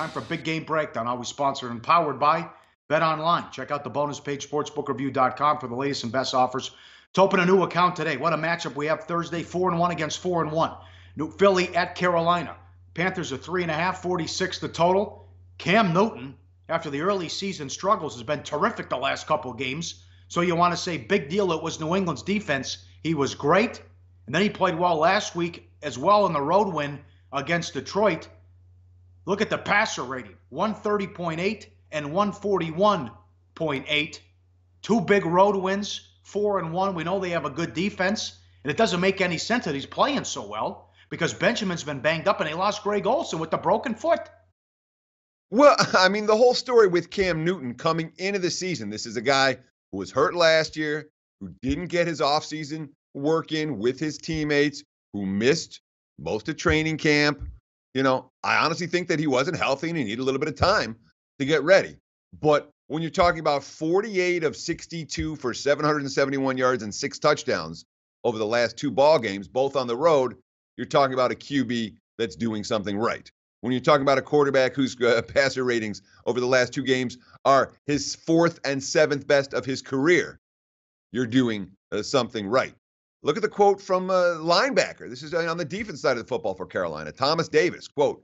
time for Big Game Breakdown, always sponsored and powered by Bet Online. Check out the bonus page, sportsbookreview.com, for the latest and best offers to open a new account today. What a matchup we have Thursday, 4-1 against 4-1. New Philly at Carolina. Panthers are 3.5, 46 the total. Cam Newton, after the early season struggles, has been terrific the last couple of games. So you want to say big deal, it was New England's defense. He was great. And then he played well last week as well in the road win against Detroit. Look at the passer rating, 130.8 and 141.8. Two big road wins, 4-1. We know they have a good defense, and it doesn't make any sense that he's playing so well because Benjamin's been banged up and they lost Greg Olsen with the broken foot. Well, I mean, the whole story with Cam Newton coming into the season, this is a guy who was hurt last year, who didn't get his offseason work in with his teammates, who missed most of training camp. You know, I honestly think that he wasn't healthy and he needed a little bit of time to get ready. But when you're talking about 48 of 62 for 771 yards and 6 touchdowns over the last 2 ball games, both on the road, you're talking about a QB that's doing something right. When you're talking about a quarterback whose passer ratings over the last 2 games are his 4th and 7th best of his career, you're doing something right. Look at the quote from a linebacker. This is on the defense side of the football for Carolina. Thomas Davis, quote,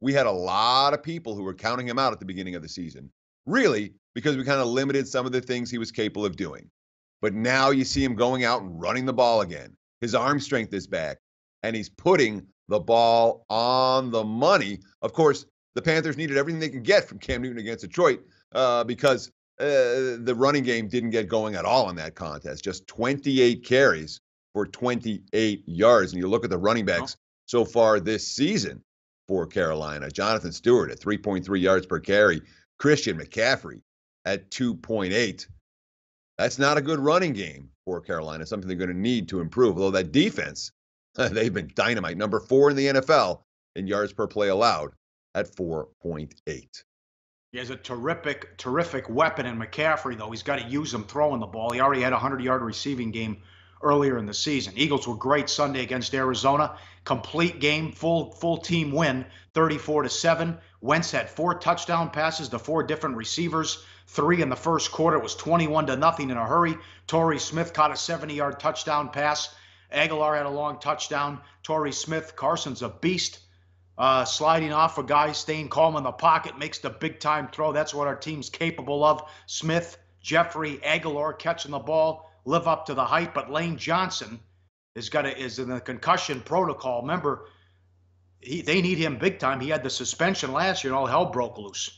"We had a lot of people who were counting him out at the beginning of the season, really because we kind of limited some of the things he was capable of doing. But now you see him going out and running the ball again. His arm strength is back, and he's putting the ball on the money." Of course, the Panthers needed everything they could get from Cam Newton against Detroit because the running game didn't get going at all in that contest. Just 28 carries for 28 yards. And you look at the running backs so far this season for Carolina. Jonathan Stewart at 3.3 yards per carry. Christian McCaffrey at 2.8. That's not a good running game for Carolina, something they're going to need to improve. Although that defense, they've been dynamite. Number 4 in the NFL in yards per play allowed at 4.8. He has a terrific weapon in McCaffrey, though. He's got to use him throwing the ball. He already had a 100-yard receiving game earlier in the season. Eagles were great Sunday against Arizona. Complete game, full team win, 34-7. Wentz had 4 touchdown passes to 4 different receivers, 3 in the first quarter. It was 21-0 in a hurry. Torrey Smith caught a 70-yard touchdown pass. Aguilar had a long touchdown. Torrey Smith, Carson's a beast. Sliding off a guy, staying calm in the pocket, makes the big-time throw. That's what our team's capable of. Smith, Jeffrey, Aguilar catching the ball, live up to the hype. But Lane Johnson is in the concussion protocol. Remember, they need him big time. He had the suspension last year, and all hell broke loose.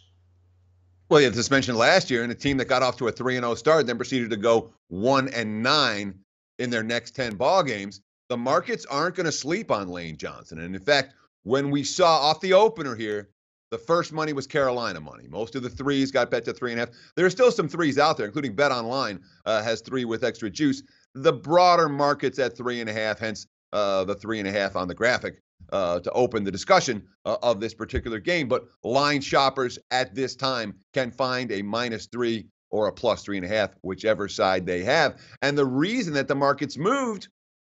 Well, he had the suspension last year, and a team that got off to a 3-0 start then proceeded to go 1-9 in their next 10 ball games. The markets aren't going to sleep on Lane Johnson. And in fact, when we saw off the opener here, the first money was Carolina money. Most of the 3s got bet to 3.5. There are still some 3s out there, including Bet Online has 3 with extra juice. The broader market's at 3.5, hence the 3.5 on the graphic to open the discussion of this particular game. But line shoppers at this time can find a -3 or a +3.5, whichever side they have. And the reason that the markets moved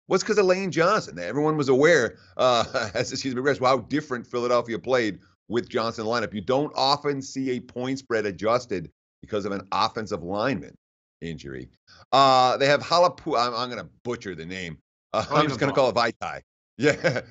was because of Lane Johnson. Everyone was aware as the season progressed how different Philadelphia played with Johnson in the lineup. You don't often see a point spread adjusted because of an offensive lineman injury. They have Halapu. I'm going to butcher the name. I'm just going to call it Vaitai. Yeah.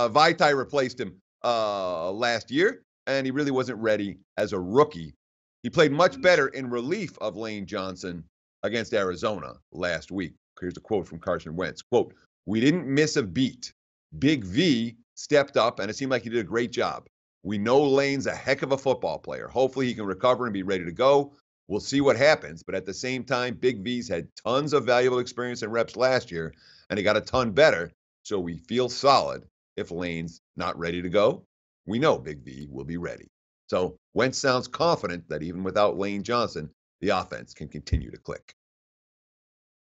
Vaitai replaced him last year, and he really wasn't ready as a rookie. He played much better in relief of Lane Johnson against Arizona last week. Here's a quote from Carson Wentz. Quote, "We didn't miss a beat. Big V stepped up, and it seemed like he did a great job. We know Lane's a heck of a football player. Hopefully he can recover and be ready to go. We'll see what happens. But at the same time, Big V's had tons of valuable experience and reps last year, and he got a ton better. So we feel solid. If Lane's not ready to go, we know Big V will be ready." So Wentz sounds confident that even without Lane Johnson, the offense can continue to click.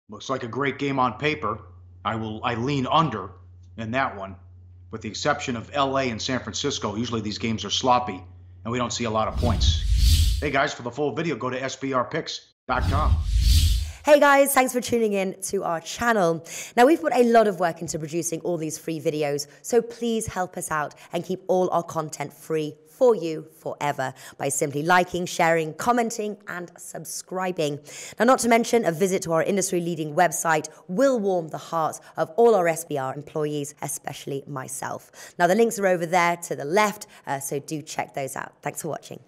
Looks like a great game on paper. I lean under in that one, with the exception of LA and San Francisco. Usually these games are sloppy, and we don't see a lot of points. Hey guys, for the full video, go to sbrpicks.com. Hey guys, thanks for tuning in to our channel. Now, we've put a lot of work into producing all these free videos, so please help us out and keep all our content free for you forever by simply liking, sharing, commenting, and subscribing. Now, not to mention, a visit to our industry-leading website will warm the hearts of all our SBR employees, especially myself. Now, the links are over there to the left, so do check those out. Thanks for watching.